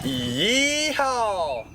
Yeehaw!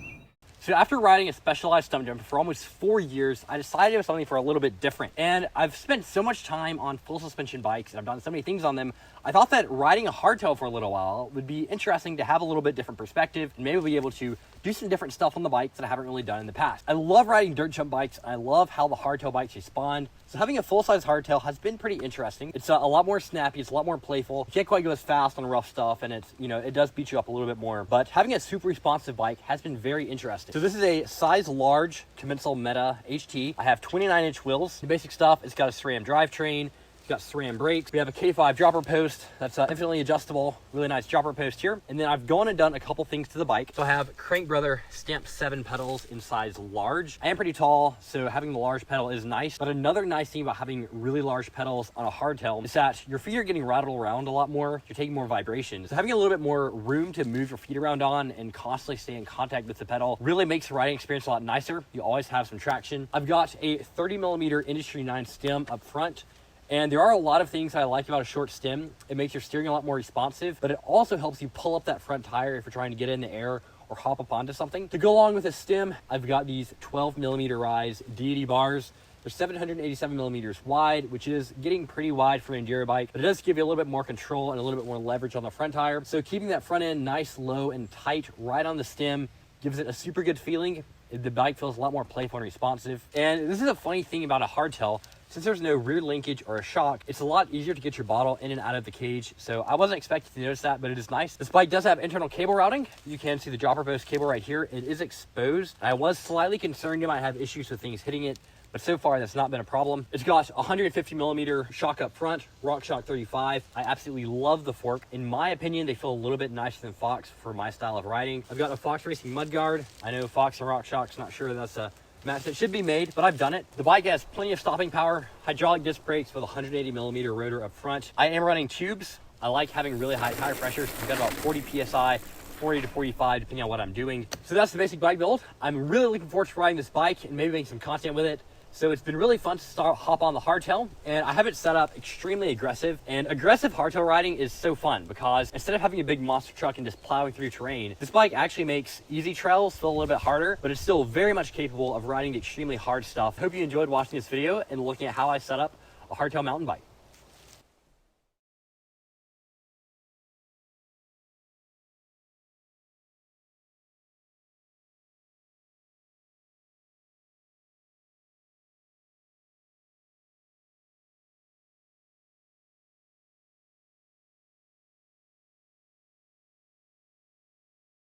So after riding a specialized stump jumper for almost 4 years, I decided it was something for a little bit different. And I've spent so much time on full suspension bikes and I've done so many things on them, I thought that riding a hardtail for a little while would be interesting to have a little bit different perspective and maybe be able to do some different stuff on the bikes that I haven't really done in the past. I love riding dirt jump bikes and I love how the hardtail bikes respond. So having a full-size hardtail has been pretty interesting. It's a lot more snappy, it's a lot more playful. You can't quite go as fast on rough stuff and it's, it does beat you up a little bit more. But having a super responsive bike has been very interesting. So this is a size large Commensal Meta HT. I have 29-inch wheels. The basic stuff, it's got a SRAM drivetrain. Got SRAM brakes. We have a K5 dropper post that's infinitely adjustable. Really nice dropper post here. And then I've gone and done a couple things to the bike. So I have Crank Brother Stamp 7 pedals in size large. I am pretty tall, so having the large pedal is nice. But another nice thing about having really large pedals on a hardtail is that your feet are getting rattled around a lot more. You're taking more vibration. So having a little bit more room to move your feet around on and constantly stay in contact with the pedal really makes the riding experience a lot nicer. You always have some traction. I've got a 30mm Industry 9 stem up front. And there are a lot of things I like about a short stem. It makes your steering a lot more responsive, but it also helps you pull up that front tire if you're trying to get in the air or hop up onto something. To go along with this stem, I've got these 12mm rise deity bars. They're 787mm wide, which is getting pretty wide for an enduro bike, but it does give you a little bit more control and a little bit more leverage on the front tire. So keeping that front end nice, low, and tight right on the stem gives it a super good feeling. The bike feels a lot more playful and responsive. And this is a funny thing about a hardtail. Since there's no rear linkage or a shock, it's a lot easier to get your bottle in and out of the cage. So I wasn't expecting to notice that, but it is nice. This bike does have internal cable routing. You can see the dropper post cable right here. It is exposed. I was slightly concerned you might have issues with things hitting it, but so far that's not been a problem. It's got 150mm shock up front, RockShox 35. I absolutely love the fork. In my opinion, they feel a little bit nicer than Fox for my style of riding. I've got a Fox Racing mudguard. I know Fox and RockShox, not sure that's a match that should be made, but I've done it. The bike has plenty of stopping power, hydraulic disc brakes with a 180mm rotor up front. I am running tubes. I like having really high tire pressures. I've got about 40 PSI, 40 to 45, depending on what I'm doing. So that's the basic bike build. I'm really looking forward to riding this bike and maybe making some content with it. So it's been really fun to hop on the hardtail, and I have it set up extremely aggressive. And aggressive hardtail riding is so fun because instead of having a big monster truck and just plowing through terrain, this bike actually makes easy trails feel a little bit harder, but it's still very much capable of riding extremely hard stuff. I hope you enjoyed watching this video and looking at how I set up a hardtail mountain bike.